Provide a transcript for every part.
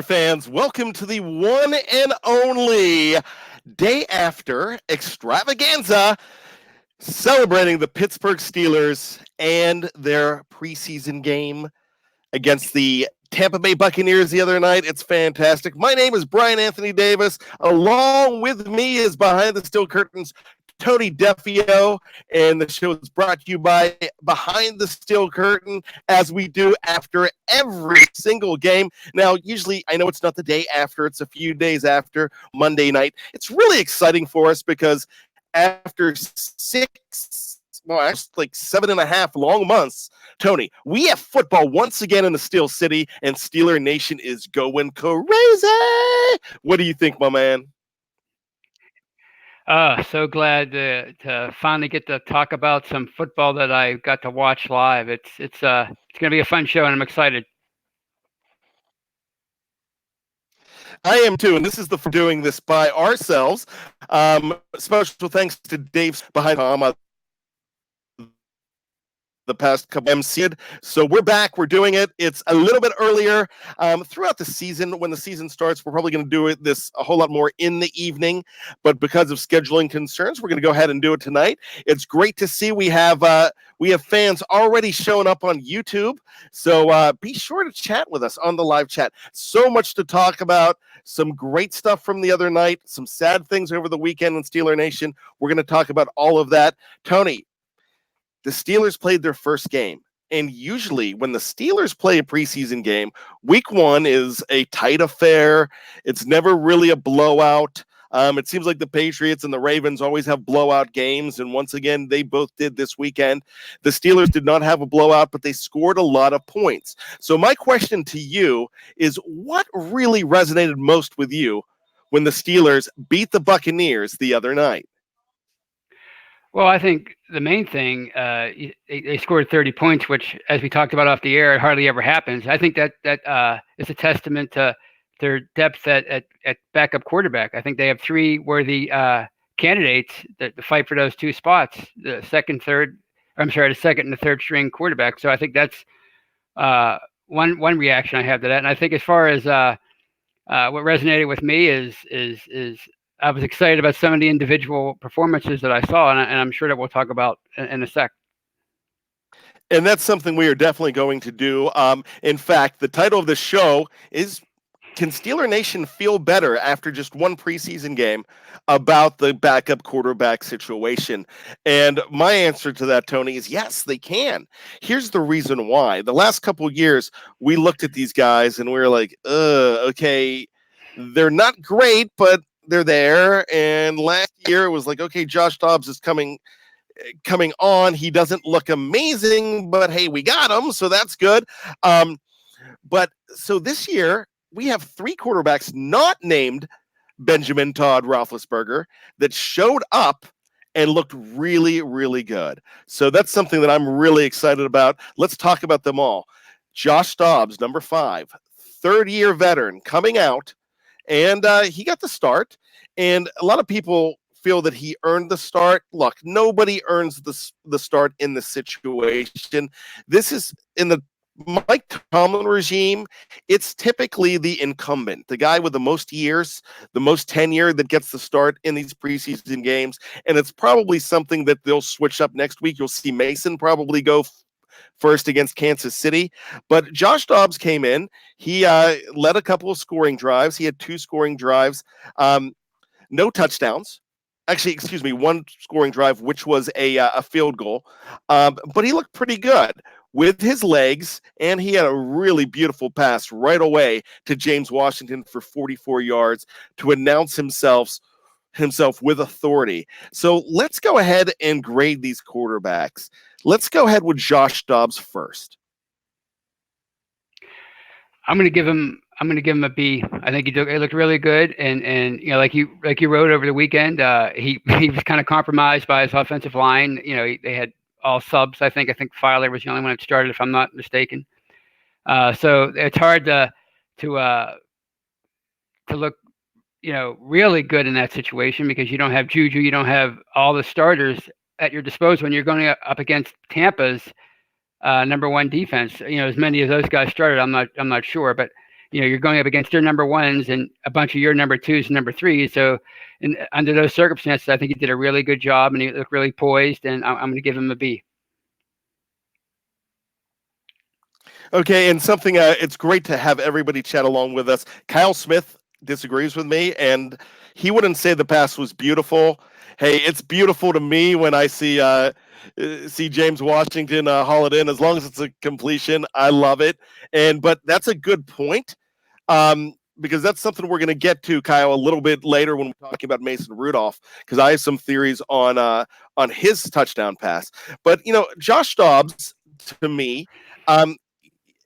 Fans, welcome to the one and only day after extravaganza celebrating the Pittsburgh Steelers and their preseason game against the Tampa Bay Buccaneers the other night. It's fantastic. My name is Bryan Anthony Davis. Along with me is behind the steel curtains Tony Defeo, and the show is brought to you by Behind the Steel Curtain, as we do after every single game. Now, usually, I know it's not the day after, it's a few days after Monday night. It's really exciting for us because after like 7.5 long months, Tony, we have football once again in the Steel City, and Steeler Nation is going crazy. What do you think, my man? So glad to finally get to talk about some football that I got to watch live. It's going to be a fun show, and I'm excited. I am too, and this is for doing this by ourselves. Special thanks to Dave's behind the past couple MC'd. So we're back. We're doing it. It's a little bit earlier throughout the season. When the season starts, we're probably going to do this a whole lot more in the evening. But because of scheduling concerns, we're going to go ahead and do it tonight. It's great to see we have fans already showing up on YouTube. So be sure to chat with us on the live chat. So much to talk about. Some great stuff from the other night. Some sad things over the weekend in Steeler Nation. We're going to talk about all of that. Tony, the Steelers played their first game. And usually when the Steelers play a preseason game, week one is a tight affair. It's never really a blowout. It seems like the Patriots and the Ravens always have blowout games. And once again, they both did this weekend. The Steelers did not have a blowout, but they scored a lot of points. So my question to you is, what really resonated most with you when the Steelers beat the Buccaneers the other night? Well, I think the main thing, they scored 30 points, which, as we talked about off the air, it hardly ever happens. I think that is a testament to their depth at backup quarterback. I think they have three worthy candidates that fight for those two spots, the second and the third string quarterback. So I think that's one reaction I have to that. And I think as far as what resonated with me is I was excited about some of the individual performances that I saw, and I'm sure that we'll talk about in a sec. And that's something we are definitely going to do. In fact, the title of the show is, Can Steeler Nation Feel Better After Just One Preseason Game About the Backup Quarterback Situation? And my answer to that, Tony, is yes, they can. Here's the reason why. The last couple of years, we looked at these guys and we were like, okay, they're not great, but they're there. And last year it was like, okay, Josh Dobbs is coming on. He doesn't look amazing, but hey, we got him, so that's good. But so this year we have three quarterbacks not named Benjamin Todd Roethlisberger that showed up and looked really, really good. So that's something that I'm really excited about. Let's talk about them all. Josh Dobbs, number 5, third-year veteran coming out. And he got the start, and a lot of people feel that he earned the start. Look, nobody earns the start in this situation. This is in the Mike Tomlin regime. It's typically the incumbent, the guy with the most years, the most tenure that gets the start in these preseason games. And it's probably something that they'll switch up next week. You'll see Mason probably go first against Kansas City. But Josh Dobbs came in. He led a couple of scoring drives. He had 2 scoring drives, no touchdowns. Actually, excuse me, 1 scoring drive, which was a field goal. But he looked pretty good with his legs, and he had a really beautiful pass right away to James Washington for 44 yards to announce himself with authority. So let's go ahead and grade these quarterbacks. Let's go ahead with Josh Dobbs first. I'm going to give him a B. I think he looked really good, and like you wrote over the weekend, he was kind of compromised by his offensive line. They had all subs. I think Filer was the only one that started, if I'm not mistaken. So it's hard to look really good in that situation because you don't have Juju, you don't have all the starters at your disposal when you're going up against Tampa's number 1 defense. As many of those guys started, I'm not sure, but you're going up against their number ones and a bunch of your number twos and number threes. So, under those circumstances, I think he did a really good job and he looked really poised. And I'm going to give him a B. Okay, and something it's great to have everybody chat along with us. Kyle Smith disagrees with me, and he wouldn't say the pass was beautiful. Hey, it's beautiful to me when I see James Washington haul it in. As long as it's a completion, I love it. But that's a good point, because that's something we're going to get to, Kyle, a little bit later when we're talking about Mason Rudolph, because I have some theories on his touchdown pass. But Josh Dobbs, to me.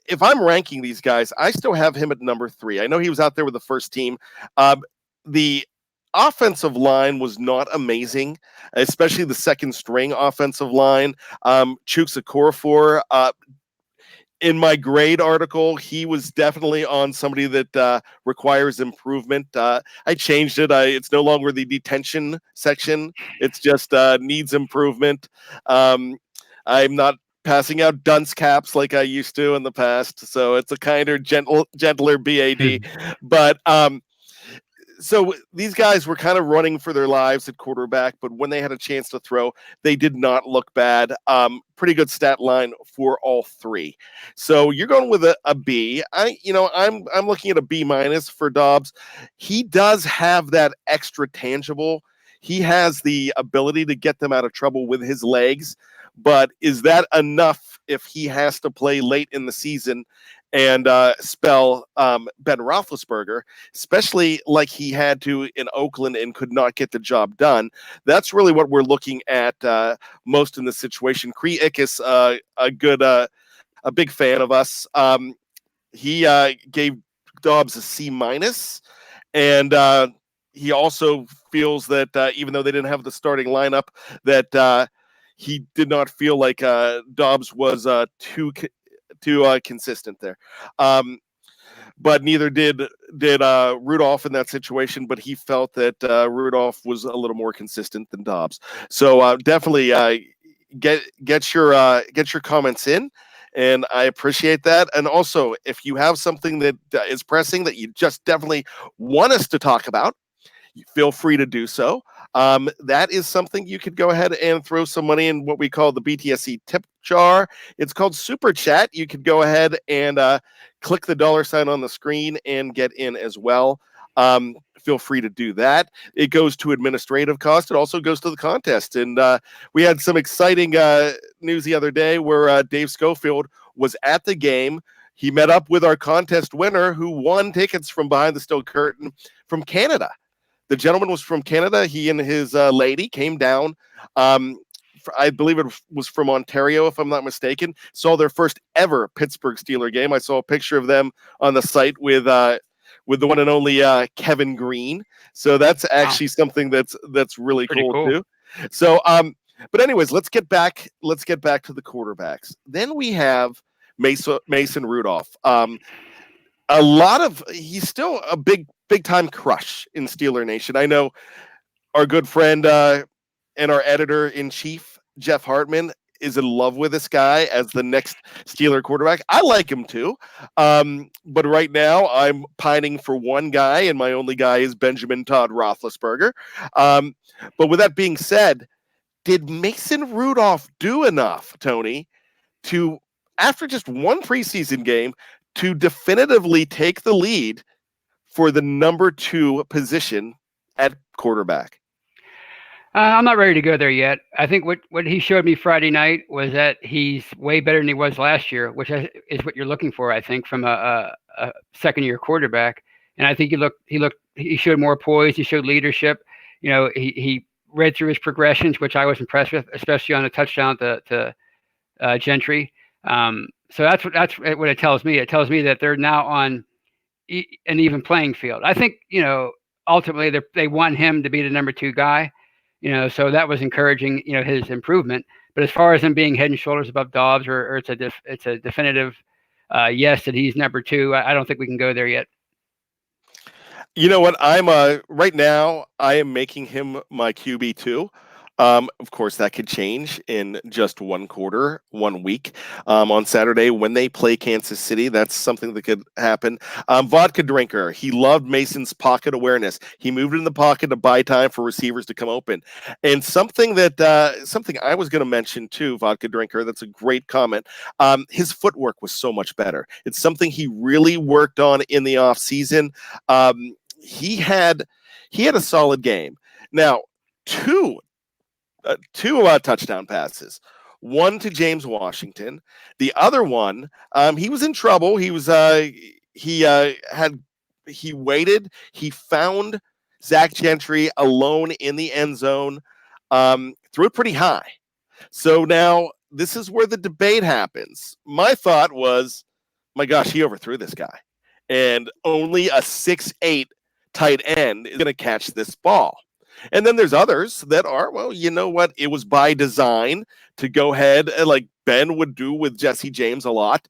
If I'm ranking these guys, I still have him at number 3. I know he was out there with the first team. The offensive line was not amazing, especially the second string offensive line. Chuks Okorafor, in my grade article, he was definitely on somebody that requires improvement. I changed it. It's no longer the detention section. It's just needs improvement. I'm not passing out dunce caps like I used to in the past. So it's a kinder, gentler BAD. But so these guys were kind of running for their lives at quarterback, but when they had a chance to throw, they did not look bad. Pretty good stat line for all 3. So you're going with a B. I'm looking at a B minus for Dobbs. He does have that extra tangible. He has the ability to get them out of trouble with his legs. But is that enough if he has to play late in the season and spell Ben Roethlisberger, especially like he had to in Oakland and could not get the job done? That's really what we're looking at most in this situation. Cree Ickes, a big fan of us. He gave Dobbs a C minus, and he also feels that even though they didn't have the starting lineup, that he did not feel like Dobbs was too consistent there. But neither did Rudolph in that situation, but he felt that Rudolph was a little more consistent than Dobbs. So definitely get your comments in, and I appreciate that. And also, if you have something that is pressing that you just definitely want us to talk about, feel free to do so. That is something you could go ahead and throw some money in what we call the BTSC tip jar. It's called Super Chat. You could go ahead and click the $ on the screen and get in as well. Feel free to do that. It goes to administrative cost. It also goes to the contest. And we had some exciting news the other day where Dave Schofield was at the game. He met up with our contest winner who won tickets from behind the steel curtain from Canada. The gentleman was from Canada. He and his lady came down. I believe it was from Ontario, if I'm not mistaken. Saw their first ever Pittsburgh Steelers game. I saw a picture of them on the site with the one and only Kevin Green. So that's actually something that's really cool too. So, but anyways, let's get back to the quarterbacks. Then we have Mason Rudolph. He's still a big time crush in Steeler Nation. I know our good friend and our editor-in-chief, Jeff Hartman, is in love with this guy as the next Steeler quarterback. I like him too. But right now I'm pining for one guy, and my only guy is Benjamin Todd Roethlisberger. But with that being said, did Mason Rudolph do enough, Tony, to, after just one preseason game, to definitively take the lead for the number 2 position at quarterback? I'm not ready to go there yet. I think what he showed me Friday night was that he's way better than he was last year, which is what you're looking for, I think, from a second-year quarterback. And I think he showed more poise. He showed leadership. He read through his progressions, which I was impressed with, especially on the touchdown to Gentry. So that's what it tells me. It tells me that they're now on an even playing field. I think, ultimately they want him to be the number 2 guy, so that was encouraging, his improvement. But as far as him being head and shoulders above Dobbs, or it's a definitive yes that he's number 2, I don't think we can go there yet. You know what? I'm right now I am making him my QB2. Of course, that could change in just one quarter, 1 week. On Saturday, when they play Kansas City, that's something that could happen. Vodka drinker. He loved Mason's pocket awareness. He moved in the pocket to buy time for receivers to come open. And something I was going to mention too, vodka drinker. That's a great comment. His footwork was so much better. It's something he really worked on in the offseason. He had a solid game. Now, two touchdown passes. One to James Washington. The other one, he was in trouble. He waited. He found Zach Gentry alone in the end zone. Threw it pretty high. So now this is where the debate happens. My thought was, my gosh, he overthrew this guy. And only a 6'8" tight end is going to catch this ball. And then there's others that are, well, you know what? It was by design to go ahead, like Ben would do with Jesse James a lot,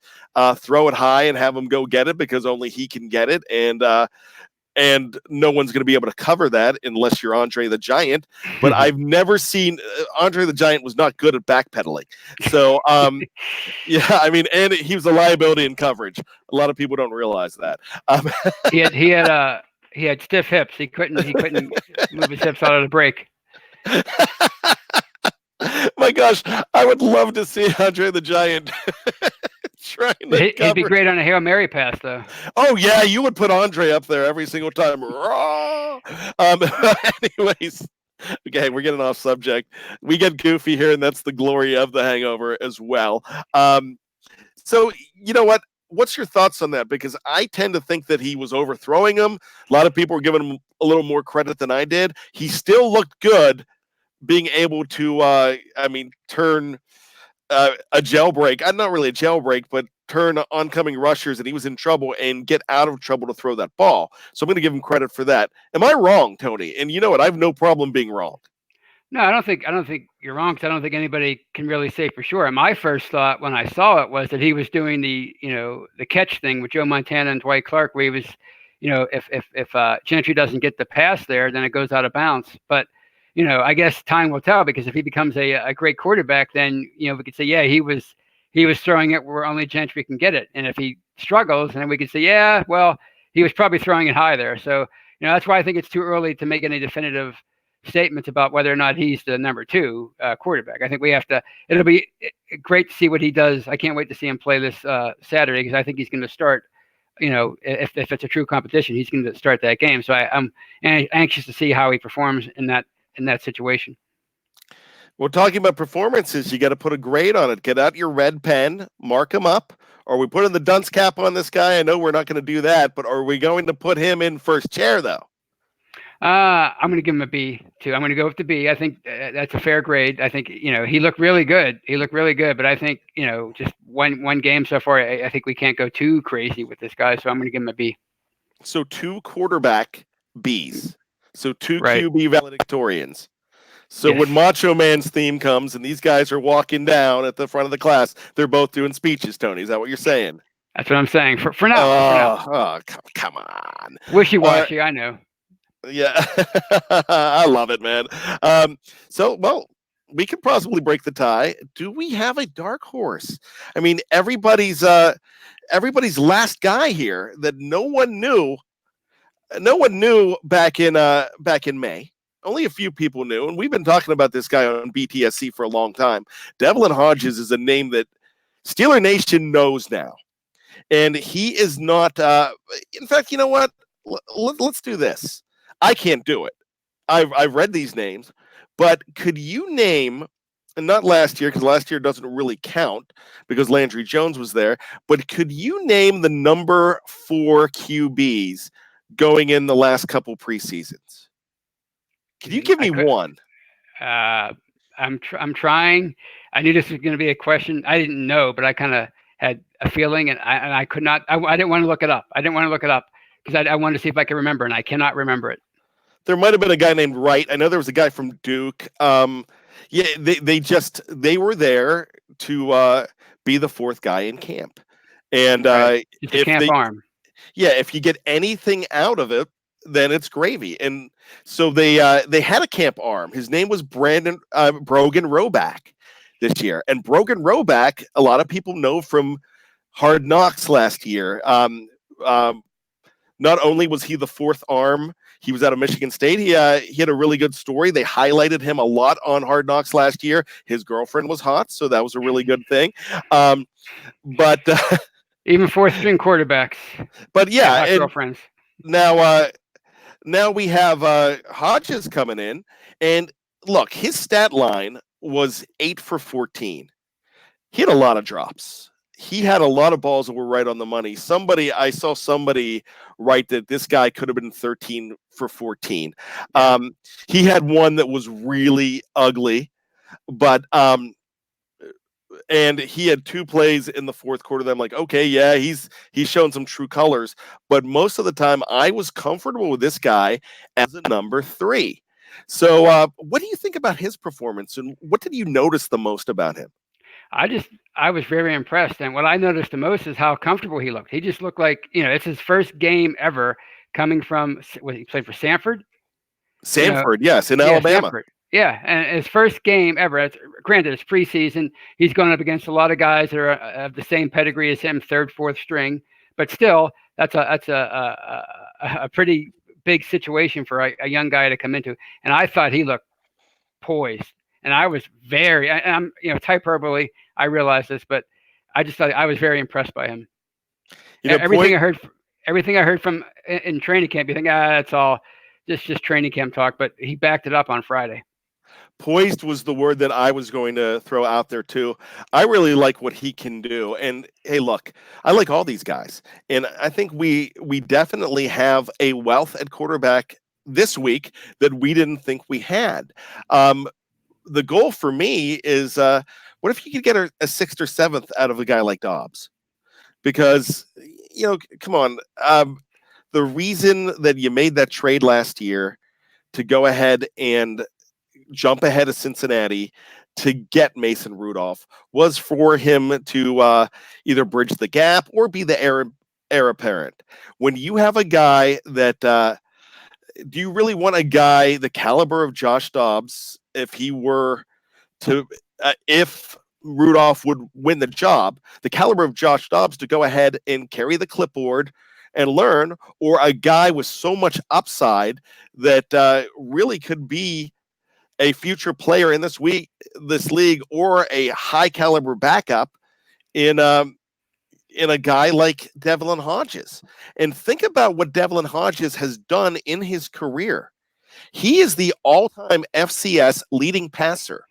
throw it high and have him go get it because only he can get it. And no one's going to be able to cover that unless you're Andre the Giant. But I've never seen Andre the Giant was not good at backpedaling. So, yeah, I mean, and he was a liability in coverage. A lot of people don't realize that. He had stiff hips. He couldn't move his hips out of the break. My gosh, I would love to see Andre the Giant trying to He'd be great on a Hail Mary pass, though. Oh, yeah, you would put Andre up there every single time. Anyways, okay, we're getting off subject. We get goofy here, and that's the glory of the Hangover as well. So, you know what? What's your thoughts on that? Because I tend to think that he was overthrowing him. A lot of people were giving him a little more credit than I did. He still looked good being able to, turn a jailbreak. Not really a jailbreak, but turn oncoming rushers, and he was in trouble and get out of trouble to throw that ball. So I'm going to give him credit for that. Am I wrong, Tony? And you know what? I have no problem being wrong. No, I don't think you're wrong, because I don't think anybody can really say for sure. And my first thought when I saw it was that he was doing the catch thing with Joe Montana and Dwight Clark, where he was, if Gentry doesn't get the pass there, then it goes out of bounds. But I guess time will tell, because if he becomes a great quarterback, then we could say, yeah, he was throwing it where only Gentry can get it. And if he struggles, then we could say, yeah, well, he was probably throwing it high there. So that's why I think it's too early to make any definitive statements about whether or not he's the number 2 quarterback. I think we have to. It'll be great to see what he does. I can't wait to see him play this Saturday, because I think he's going to start. If it's a true competition, he's going to start that game. So I'm anxious to see how he performs in that situation. Well, talking about performances, you got to put a grade on it. Get out your red pen, mark him up. Are we putting the dunce cap on this guy? I know we're not going to do that, but are we going to put him in first chair though? I'm going to give him a B too. I'm going to go with the B. I think that's a fair grade. I think he looked really good. But I think just one game so far. I think we can't go too crazy with this guy. So I'm going to give him a B. So 2 quarterback Bs. So 2 right. QB valedictorians. So yes. When Macho Man's theme comes and these guys are walking down at the front of the class, they're both doing speeches. Tony, is that what you're saying? That's what I'm saying for now. Oh, come on. Wishy-washy, I know. Yeah, I love it, man. We could possibly break the tie. Do we have a dark horse? I mean, everybody's last guy here that no one knew back in May. Only a few people knew, and we've been talking about this guy on BTSC for a long time. Devlin Hodges is a name that Steeler Nation knows now, and he is not. In fact, you know what? Let's do this. I can't do it. I've read these names, but could you name, and not last year, because last year doesn't really count because Landry Jones was there, but could you name the number 4 QBs going in the last couple preseasons? Can you give me one? I'm trying. I knew this was going to be a question. I didn't know, but I kind of had a feeling, and I could not. I didn't want to look it up. Because I wanted to see if I could remember, and I cannot remember it. There might have been a guy named Wright. I know there was a guy from Duke. Yeah, they were there to be the 4th guy in camp, and right. If camp arm. Yeah, if you get anything out of it, then it's gravy. And so they had a camp arm. His name was Brogan Roback this year, and Brogan Roback, a lot of people know from Hard Knocks last year. Not only was he the fourth arm, he was out of Michigan State. He had a really good story. They highlighted him a lot on Hard Knocks last year. His girlfriend was hot, so that was a really good thing. But even fourth string quarterbacks. But yeah, and girlfriends. Now we have Hodges coming in, and look, his stat line was 8 for 14. He had a lot of drops. He had a lot of balls that were right on the money. I saw somebody write that this guy could have been 13 for 14. He had one that was really ugly, but and he had 2 plays in the fourth quarter that I'm like, okay, yeah, he's shown some true colors. But most of the time, I was comfortable with this guy as a number 3. So what do you think about his performance, and what did you notice the most about him? I was very impressed. And what I noticed the most is how comfortable he looked. He just looked like, it's his first game ever coming from, he played for Samford? Yes, in Alabama. Samford. Yeah, and his first game ever. Granted, it's preseason. He's going up against a lot of guys that are of the same pedigree as him, third, fourth string. But still, that's a pretty big situation for a young guy to come into. And I thought he looked poised. And I was I'm hyperbole. I realize this, but I just thought I was very impressed by him. Everything I heard from in training camp, you think, that's all just training camp talk. But he backed it up on Friday. Poised was the word that I was going to throw out there too. I really like what he can do. And hey, look, I like all these guys. And I think we definitely have a wealth at quarterback this week that we didn't think we had. The goal for me is what if you could get a 6th or 7th out of a guy like Dobbs? Because, come on. The reason that you made that trade last year to go ahead and jump ahead of Cincinnati to get Mason Rudolph was for him to either bridge the gap or be the heir apparent. When you have a guy that do you really want a guy the caliber of Josh Dobbs if he were to if Rudolph would win the job, the caliber of Josh Dobbs to go ahead and carry the clipboard and learn, or a guy with so much upside that really could be a future player in this league, or a high caliber backup in a guy like Devlin Hodges? And think about what Devlin Hodges has done in his career. He is the all-time FCS leading passer,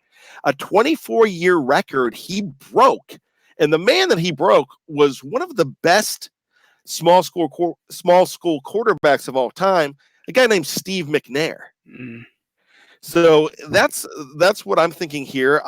a 24-year record he broke. And the man that he broke was one of the best small school quarterbacks of all time, a guy named Steve McNair. So that's what I'm thinking here.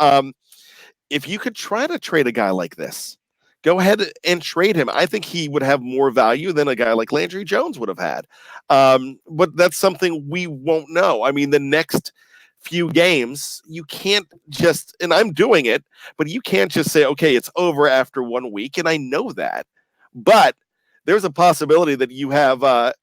If you could try to trade a guy like this, go ahead and trade him. I think he would have more value than a guy like Landry Jones would have had. But that's something we won't know. I mean, the next few games, you can't just, and I'm doing it, but you can't just say, okay, it's over after 1 week. And I know that, but there's a possibility that you have a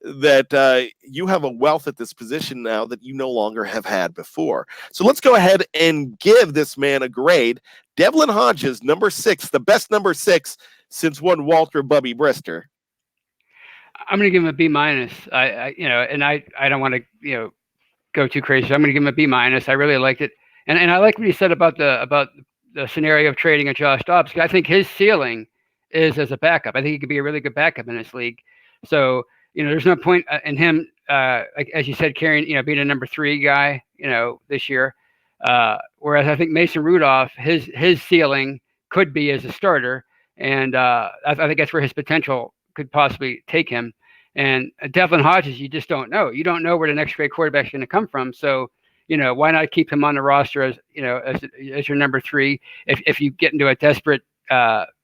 wealth at this position now that you no longer have had before. So let's go ahead and give this man a grade. Devlin Hodges, number 6, the best number 6 since one Walter Bubby Brister. I'm going to give him a B-. And I don't want to, go too crazy. So I'm going to give him a B-. I really liked it. And I like what he said about the scenario of trading a Josh Dobbs. I think his ceiling is as a backup. I think he could be a really good backup in this league. So, there's no point in him, as you said, carrying, being a number 3 guy, this year. Whereas I think Mason Rudolph, his ceiling could be as a starter. And I think that's where his potential could possibly take him. And Devlin Hodges, you just don't know. You don't know where the next great quarterback is going to come from. So, why not keep him on the roster as your number 3? If you get into a desperate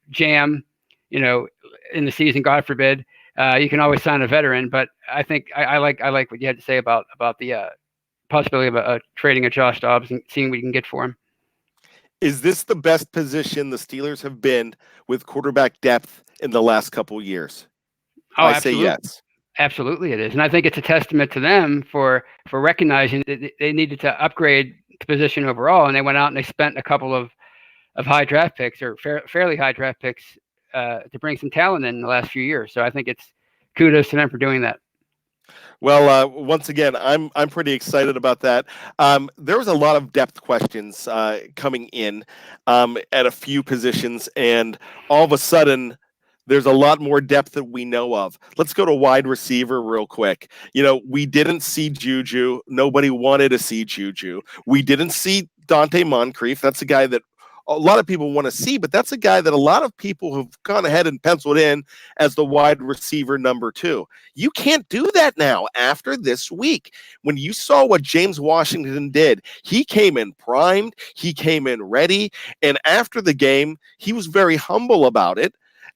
jam, in the season, God forbid, you can always sign a veteran. But I think I like what you had to say about the possibility of trading a Josh Dobbs and seeing what you can get for him. Is this the best position the Steelers have been with quarterback depth in the last couple of years? Oh, I say yes. Absolutely, it is, and I think it's a testament to them for recognizing that they needed to upgrade the position overall, and they went out and they spent a couple of high draft picks or fairly high draft picks to bring some talent in the last few years. So I think it's kudos to them for doing that. Well, once again, I'm pretty excited about that. There was a lot of depth questions coming in at a few positions, and all of a sudden, there's a lot more depth that we know of. Let's go to wide receiver real quick. We didn't see Juju. Nobody wanted to see Juju. We didn't see Dante Moncrief. That's a guy that a lot of people want to see, but that's a guy that a lot of people have gone ahead and penciled in as the wide receiver number 2. You can't do that now after this week. When you saw what James Washington did, he came in primed, he came in ready, and after the game, he was very humble about it.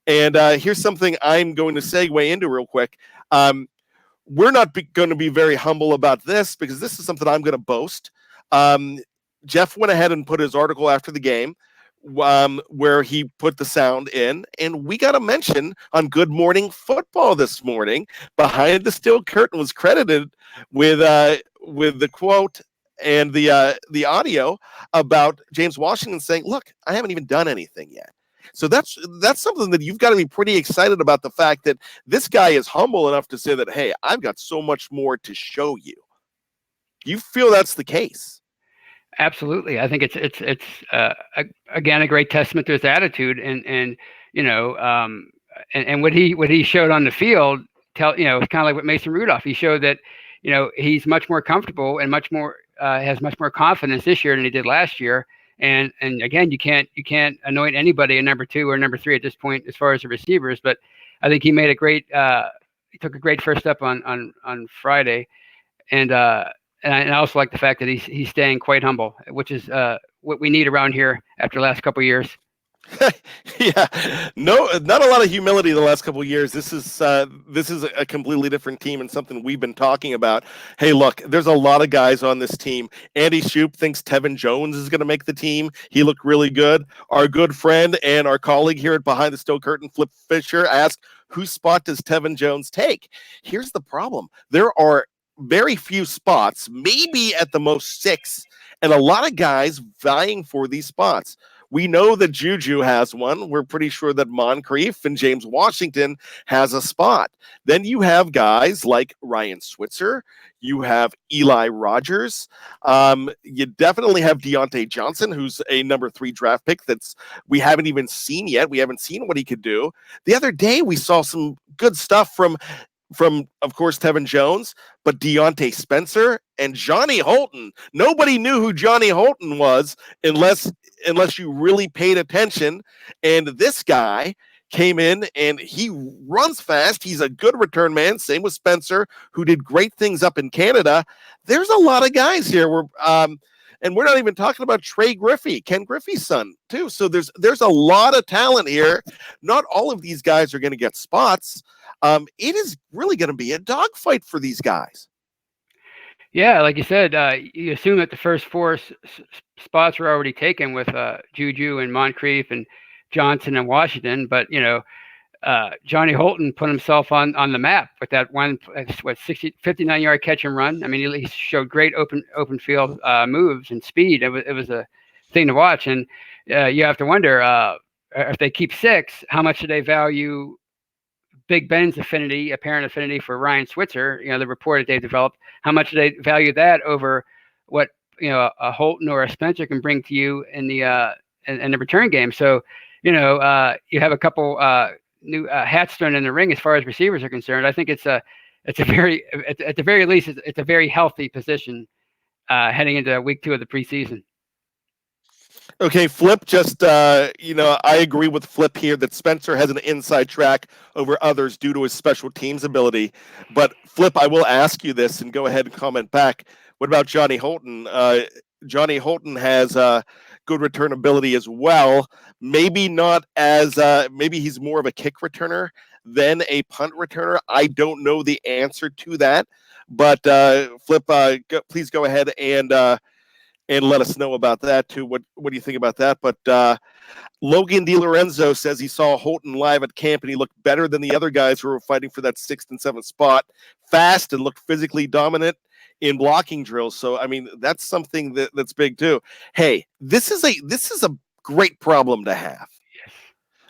And here's something I'm going to segue into real quick. We're not going to be very humble about this because this is something I'm going to boast. Jeff went ahead and put his article after the game where he put the sound in, and we got a mention on Good Morning Football this morning. Behind the Steel Curtain was credited with the quote and the audio about James Washington saying, "Look, I haven't even done anything yet." So that's something that you've got to be pretty excited about, the fact that this guy is humble enough to say that, hey, I've got so much more to show you. You feel that's the case? Absolutely, I think it's again a great testament to his attitude, and what he showed on the field. It's kind of like what Mason Rudolph. He showed that he's much more comfortable and much more has much more confidence this year than he did last year. And again, you can't anoint anybody a number 2 or number 3 at this point as far as the receivers. But I think he made a great he took a great first step on Friday, and I also like the fact that he's staying quite humble, which is what we need around here after the last couple of years. Yeah, no, not a lot of humility the last couple of years. This is a completely different team and something we've been talking about. Hey, look, there's a lot of guys on this team. Andy Shoup thinks Tevin Jones is going to make the team. He looked really good. Our good friend and our colleague here at Behind the Steel Curtain, Flip Fisher, asked, whose spot does Tevin Jones take? Here's the problem. There are very few spots, maybe at the most 6, and a lot of guys vying for these spots. We know that Juju has one. We're pretty sure that Moncrief and James Washington has a spot. Then you have guys like Ryan Switzer. You have Eli Rogers. You definitely have Deontay Johnson, who's a number 3 draft pick that's we haven't even seen yet. We haven't seen what he could do. The other day, we saw some good stuff from, of course, Tevin Jones, but Deontay Spencer and Johnny Holton. Nobody knew who Johnny Holton was unless you really paid attention. And this guy came in and he runs fast. He's a good return man. Same with Spencer, who did great things up in Canada. There's a lot of guys here. And we're not even talking about Trey Griffey, Ken Griffey's son, too. So there's a lot of talent here. Not all of these guys are going to get spots. It is really going to be a dogfight for these guys. Yeah, like you said, you assume that the first 4 spots were already taken with Juju and Moncrief and Johnson and Washington, but Johnny Holton put himself on the map with that one 59-yard catch and run. I mean, he showed great open field moves and speed. It was a thing to watch, and you have to wonder if they keep 6, how much do they value Big Ben's apparent affinity for Ryan Switzer, the report that they've developed, how much do they value that over what, a Holton or a Spencer can bring to you in the return game. So, you have a couple new hats thrown in the ring as far as receivers are concerned. I think it's at the very least, it's a very healthy position heading into week 2 of the preseason. Okay, Flip, I agree with Flip here that Spencer has an inside track over others due to his special teams ability. But Flip, I will ask you this and go ahead and comment back. What about Johnny Holton? Johnny Holton has good return ability as well. Maybe not as maybe he's more of a kick returner than a punt returner. I don't know the answer to that. But Flip, please go ahead and and let us know about that too. What do you think about that? But Logan DiLorenzo says he saw Holton live at camp and he looked better than the other guys who were fighting for that 6th and 7th spot, fast and looked physically dominant in blocking drills. So I mean, that's something that's big too. Hey, this is a great problem to have.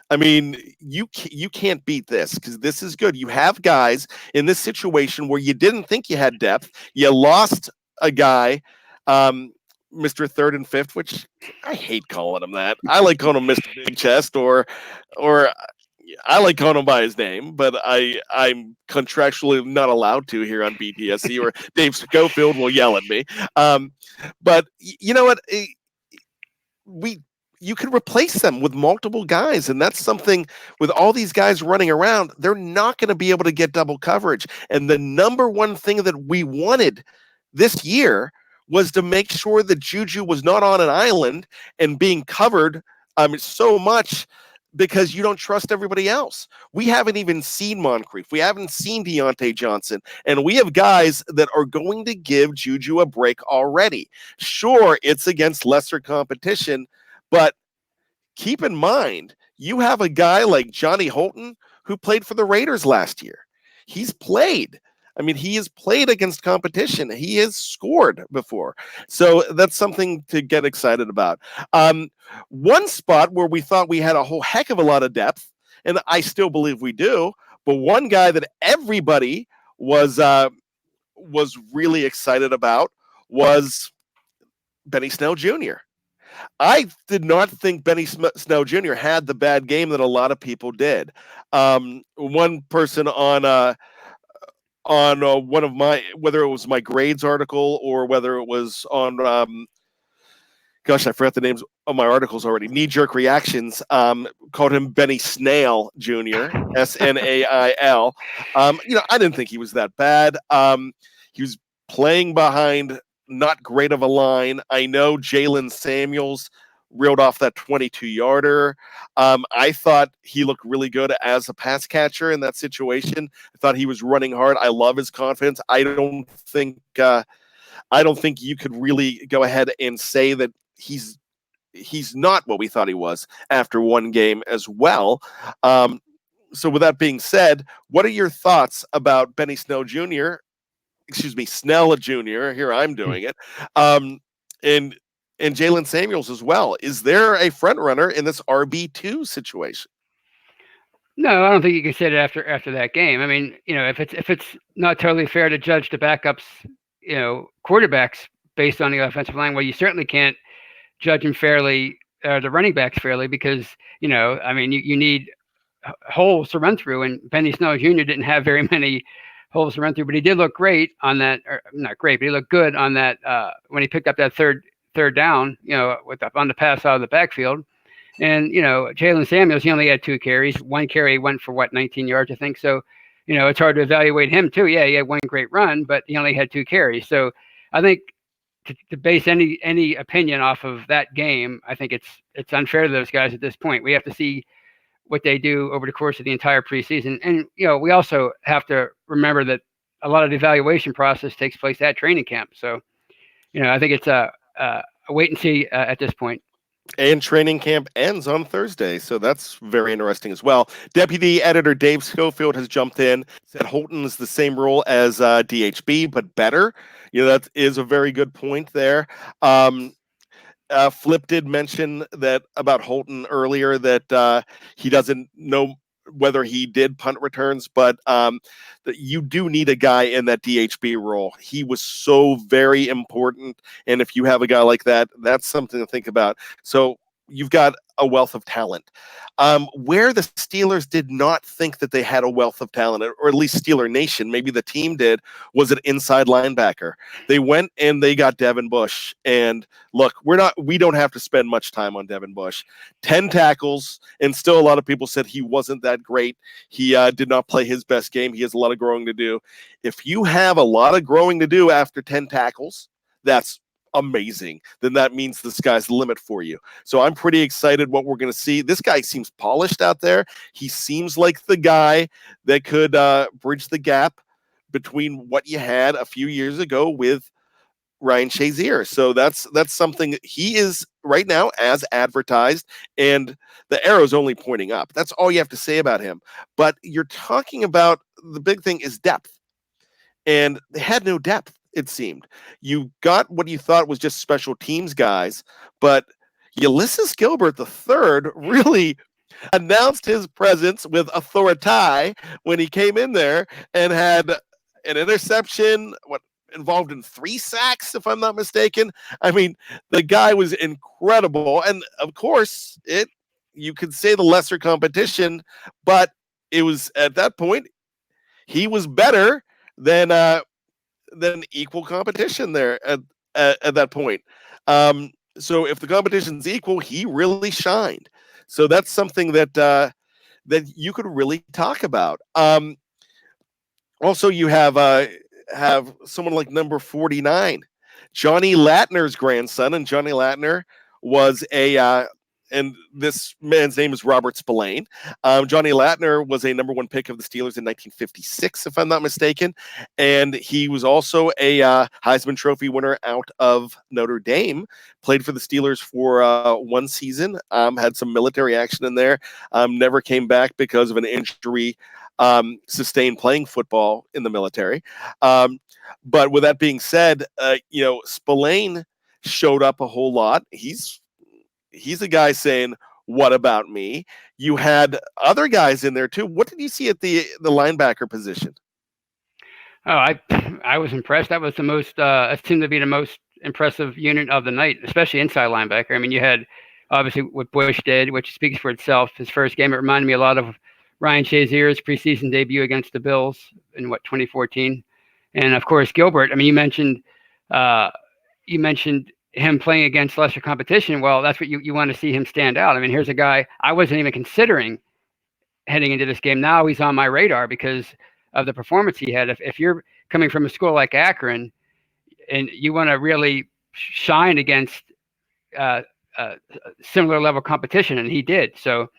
I mean, you can't beat this because this is good. You have guys in this situation where you didn't think you had depth. You lost a guy, Mr. Third and Fifth, which I hate calling him that. I like calling him Mr. Big Chest or I like calling him by his name, but I'm contractually not allowed to here on BTSC, or Dave Schofield will yell at me. But you know what? You can replace them with multiple guys, and that's something with all these guys running around. They're not going to be able to get double coverage. And the number one thing that we wanted this year was to make sure that Juju was not on an island and being covered so much because you don't trust everybody else. We haven't even seen Moncrief. We haven't seen Deontay Johnson. And we have guys that are going to give Juju a break already. Sure, it's against lesser competition, but keep in mind, you have a guy like Johnny Holton who played for the Raiders last year. He's played. I mean, he has played against competition. He has scored before. So that's something to get excited about. One spot where we thought we had a whole heck of a lot of depth, and I still believe we do, but one guy that everybody was really excited about was Benny Snell Jr. I did not think Benny Snell Jr. had the bad game that a lot of people did. One person on one of my, whether it was my grades article or whether it was on, gosh, I forgot the names of my articles already. Knee Jerk Reactions called him Benny Snail Jr. Snail. I didn't think he was that bad. He was playing behind not great of a line. I know Jalen Samuels reeled off that 22-yarder. I thought he looked really good as a pass catcher in that situation. I thought he was running hard. I love his confidence. I don't think you could really go ahead and say that he's not what we thought he was after one game as well. So with that being said, what are your thoughts about Benny Snell Jr.? Excuse me, Snell Jr. Here I'm doing it. And Jalen Samuels as well. Is there a front runner in this RB2 situation? No, I don't think you can say it after that game. I mean, if it's not totally fair to judge the backups, quarterbacks based on the offensive line, well, you certainly can't judge them fairly, the running backs fairly, because you need holes to run through, and Benny Snell Jr. didn't have very many holes to run through, but he did look great on that. Or not great, but he looked good on that when he picked up that third down, on the pass out of the backfield. And Jalen Samuels, he only had 2 carries. One carry went for 19 yards, I think. So it's hard to evaluate him too. Yeah, he had one great run, but he only had 2 carries. So I think to base any opinion off of that game, I think it's unfair to those guys at this point. We have to see what they do over the course of the entire preseason. And, we also have to remember that a lot of the evaluation process takes place at training camp. So, I think it's a wait and see at this point. And training camp ends on Thursday, so that's very interesting as well. Deputy Editor Dave Schofield has jumped in, said Holton is the same role as DHB, but better. That is a very good point there. Flip did mention that about Holton earlier, that he doesn't know whether he did punt returns, but that you do need a guy in that DHB role. He was so very important, and if you have a guy like that, that's something to think about. So you've got a wealth of talent. Where the Steelers did not think that they had a wealth of talent, or at least Steeler Nation, maybe the team did, was an inside linebacker. They went and they got Devin Bush. And look, we don't have to spend much time on Devin Bush. 10 tackles, and still a lot of people said he wasn't that great. He did not play his best game. He has a lot of growing to do. If you have a lot of growing to do after 10 tackles, that's amazing. Then that means the sky's the limit for you. So I'm pretty excited what we're going to see. This guy seems polished out there. He seems like the guy that could bridge the gap between what you had a few years ago with Ryan Shazier. So that's something he is right now as advertised, and the arrow's only pointing up. That's all you have to say about him. But you're talking about the big thing is depth, and they had no depth. It seemed you got what you thought was just special teams guys, but Ulysses Gilbert III really announced his presence with authority when he came in there and had an interception, involved in 3 sacks, if I'm not mistaken. I mean, the guy was incredible. And of course, you could say the lesser competition, but it was at that point, he was better than equal competition there at that point. So if the competition's equal, he really shined. So that's something that that you could really talk about. Also, you have someone like number 49, Johnny Latner's grandson, and Johnny Latner was and this man's name is Robert Spillane. Johnny Latner was a number 1 pick of the Steelers in 1956, if I'm not mistaken, and he was also a Heisman Trophy winner out of Notre Dame. Played for the Steelers for 1 season, had some military action in there, never came back because of an injury sustained playing football in the military. But with that being said, Spillane showed up a whole lot. He's a guy saying, "What about me?" You had other guys in there too. What did you see at the linebacker position? Oh, I was impressed. That was the most. It seemed to be the most impressive unit of the night, especially inside linebacker. I mean, you had obviously what Bush did, which speaks for itself. His first game, it reminded me a lot of Ryan Shazier's preseason debut against the Bills in 2014, and of course Gilbert. I mean, you mentioned him playing against lesser competition. Well, that's what you want to see him stand out. I mean, here's a guy I wasn't even considering heading into this game. Now he's on my radar because of the performance he had. If you're coming from a school like Akron and you want to really shine against similar level competition, and he did. So,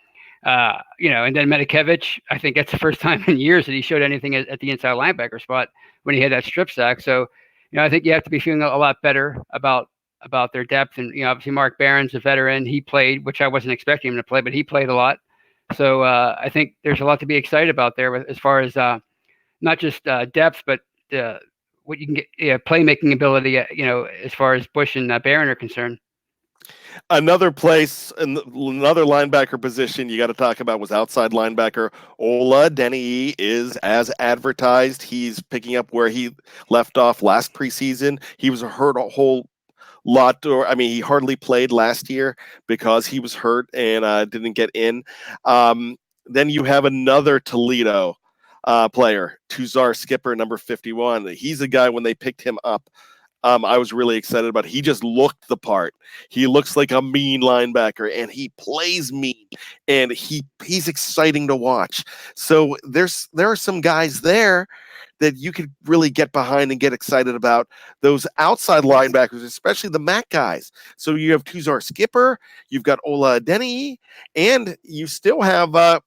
and then Medikevich, I think that's the first time in years that he showed anything at the inside linebacker spot when he had that strip sack. So, I think you have to be feeling a lot better about their depth. And, obviously Mark Barron's a veteran. He played, which I wasn't expecting him to play, but he played a lot. So I think there's a lot to be excited about there as far as not just depth, but what you can get, playmaking ability, as far as Bush and Barron are concerned. Another place, another linebacker position you got to talk about was outside linebacker. Ola Denny is as advertised. He's picking up where he left off last preseason. He was hurt a whole lot, he hardly played last year because he was hurt and didn't get in. Then you have another Toledo player, Tuzar Skipper, number 51. He's a guy, when they picked him up, I was really excited about it. He just looked the part. He looks like a mean linebacker, and he plays mean, and he's exciting to watch. So there are some guys there that you could really get behind and get excited about. Those outside linebackers, especially the MAC guys. So you have Tuzar Skipper, you've got Ola Denny, and you still have the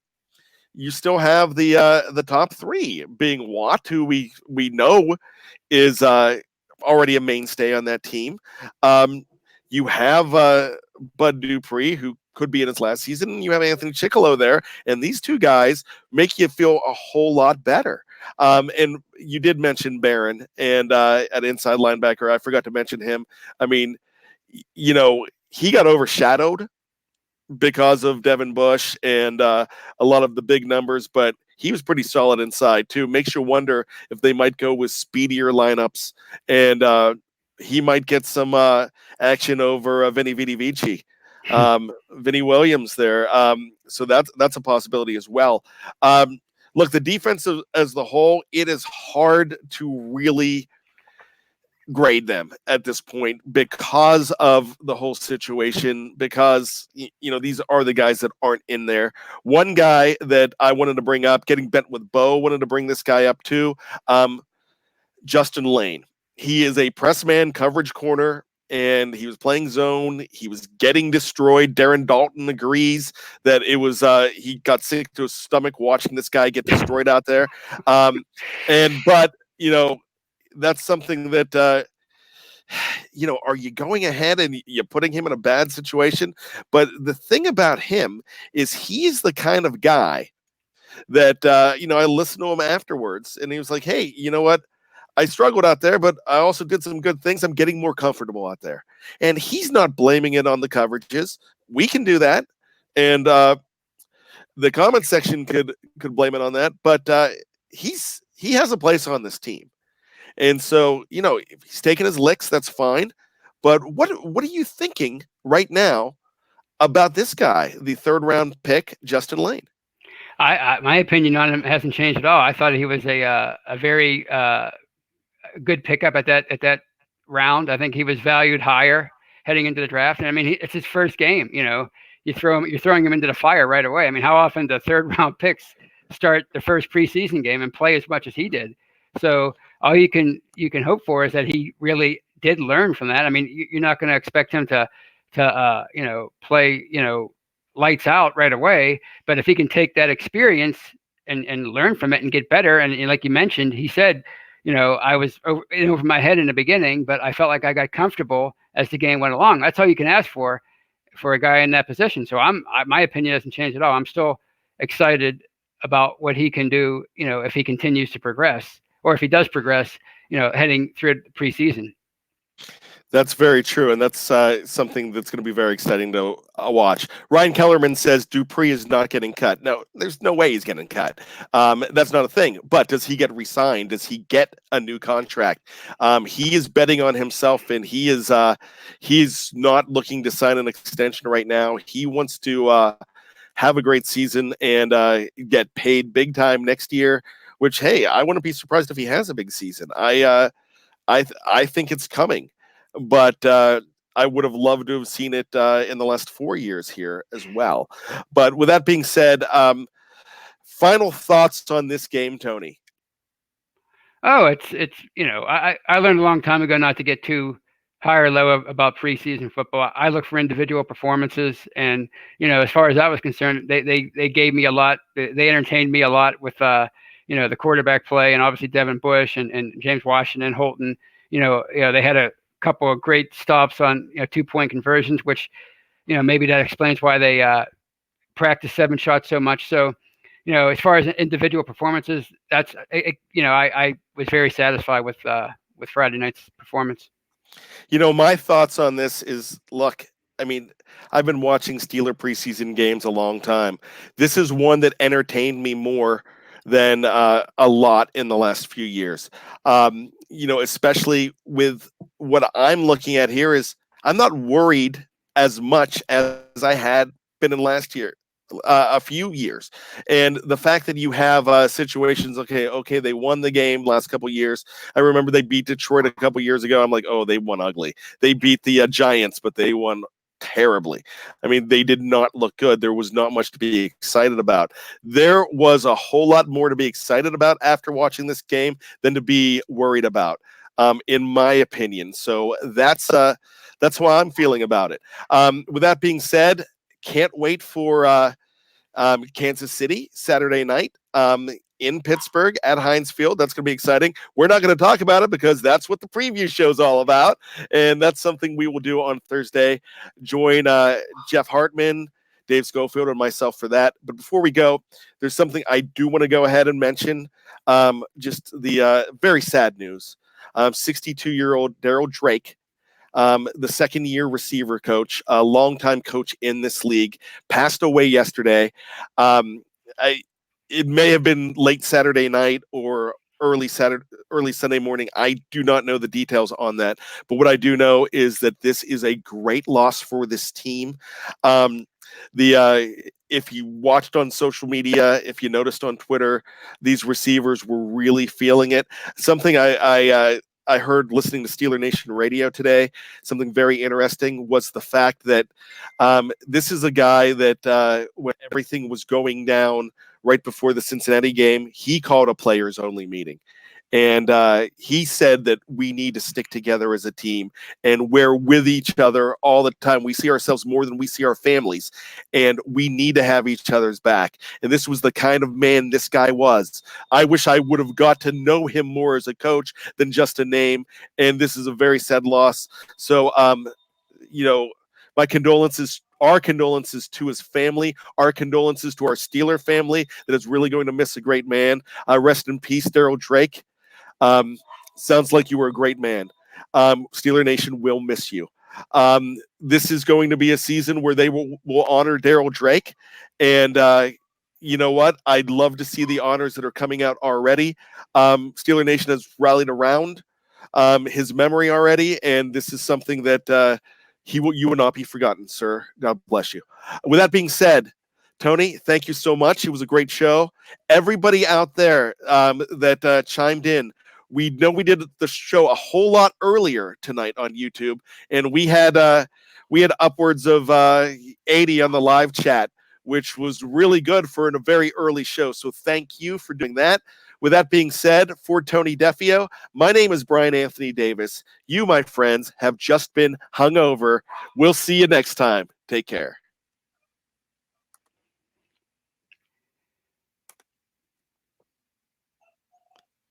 top 3 being Watt, who we know is already a mainstay on that team. You have Bud Dupree, who could be in his last season, and you have Anthony Chickalo there, and these 2 guys make you feel a whole lot better. And you did mention Barron, and at inside linebacker, I forgot to mention him. I mean, he got overshadowed because of Devin Bush and a lot of the big numbers, but he was pretty solid inside too. Makes you wonder if they might go with speedier lineups, and he might get some action over Vinny Vici, Vinny Williams there. So that's a possibility as well. Look, the defense as the whole, it is hard to really grade them at this point because of the whole situation, because these are the guys that aren't in there. One guy that I wanted to bring up, getting bent with Bo, wanted to bring this guy up too, Justin Lane. He is a press man coverage corner, and he was playing zone. He was getting destroyed. Darren Dalton agrees that it was he got sick to his stomach watching this guy get destroyed out there. But that's something that are you going ahead and you're putting him in a bad situation? But the thing about him is he's the kind of guy that, I listened to him afterwards and he was like, hey, you know what? I struggled out there, but I also did some good things. I'm getting more comfortable out there. And he's not blaming it on the coverages. We can do that. And the comment section could blame it on that, but he has a place on this team. And so, if he's taking his licks, that's fine. But what are you thinking right now about this guy, the 3rd round pick, Justin Lane? My opinion on him hasn't changed at all. I thought he was a very good pickup at that round. I think he was valued higher heading into the draft. And I mean, it's his first game. You're throwing him into the fire right away. I mean, how often do 3rd round picks start the first preseason game and play as much as he did? So all you can hope for is that he really did learn from that. I mean, you're not going to expect him to play lights out right away, but if he can take that experience and learn from it and get better, and like you mentioned, he said, I was over my head in the beginning, but I felt like I got comfortable as the game went along. That's all you can ask for a guy in that position. So my opinion hasn't changed at all. I'm still excited about what he can do, if he continues to progress, or if he does progress, heading through preseason. That's very true, and that's something that's going to be very exciting to watch. Ryan Kellerman says Dupree is not getting cut. No, there's no way he's getting cut. That's not a thing. But does he get re-signed? Does he get a new contract? He is betting on himself, and he's not looking to sign an extension right now. He wants to have a great season and get paid big time next year. Which, hey, I wouldn't be surprised if he has a big season. I think it's coming. But I would have loved to have seen it in the last 4 years here as well. But with that being said, final thoughts on this game, Tony? Oh, it's I learned a long time ago not to get too high or low about preseason football. I look for individual performances, and as far as I was concerned, they gave me a lot. They entertained me a lot with the quarterback play, and obviously Devin Bush and James Washington, Holton. They had a couple of great stops on 2-point conversions, which maybe that explains why they practice 7 shots so much. So as far as individual performances, that's I was very satisfied with Friday night's performance. My thoughts on this is, look, I mean, I've been watching Steeler preseason games a long time. This is one that entertained me more than a lot in the last few years. Especially with what I'm looking at here is I'm not worried as much as I had been in last year, a few years. And the fact that you have situations, okay, they won the game last couple of years. I remember they beat Detroit a couple years ago. I'm like, oh, they won ugly. They beat the Giants, but they won terribly. I mean, they did not look good. There was not much to be excited about. There was a whole lot more to be excited about after watching this game than to be worried about, in my opinion. So that's how I'm feeling about it. With that being said, can't wait for Kansas City Saturday night in Pittsburgh at Heinz Field. That's going to be exciting. We're not going to talk about it because that's what the preview show is all about, and that's something we will do on Thursday. Join Jeff Hartman, Dave Schofield, and myself for that. But before we go, there's something I do want to go ahead and mention. Just the very sad news. 62-year-old Daryl Drake, the second-year receiver coach, a longtime coach in this league, passed away yesterday. It may have been late Saturday night or early Sunday morning. I do not know the details on that, but what I do know is that this is a great loss for this team. If you watched on social media, if you noticed on Twitter, these receivers were really feeling it. Something I heard listening to Steeler Nation radio today, something very interesting was the fact that this is a guy that when everything was going down right before the Cincinnati game, he called a players-only meeting. And he said that we need to stick together as a team, and we're with each other all the time. We see ourselves more than we see our families, and we need to have each other's back. And this was the kind of man this guy was. I wish I would have got to know him more as a coach than just a name. And this is a very sad loss. So, my condolences, our condolences to his family, our condolences to our Steeler family that is really going to miss a great man. Rest in peace, Daryl Drake. Sounds like you were a great man. Steeler Nation will miss you. This is going to be a season where they will honor Daryl Drake. And you know what? I'd love to see the honors that are coming out already. Steeler Nation has rallied around his memory already, and this is something that you will not be forgotten, sir. God bless you. With that being said, Tony, thank you so much. It was a great show. Everybody out there that chimed in, we know we did the show a whole lot earlier tonight on YouTube, and we had upwards of 80 on the live chat, which was really good for a very early show. So thank you for doing that. With that being said, for Tony Defeo, my name is Bryan Anthony Davis. You, my friends, have just been hungover. We'll see you next time. Take care.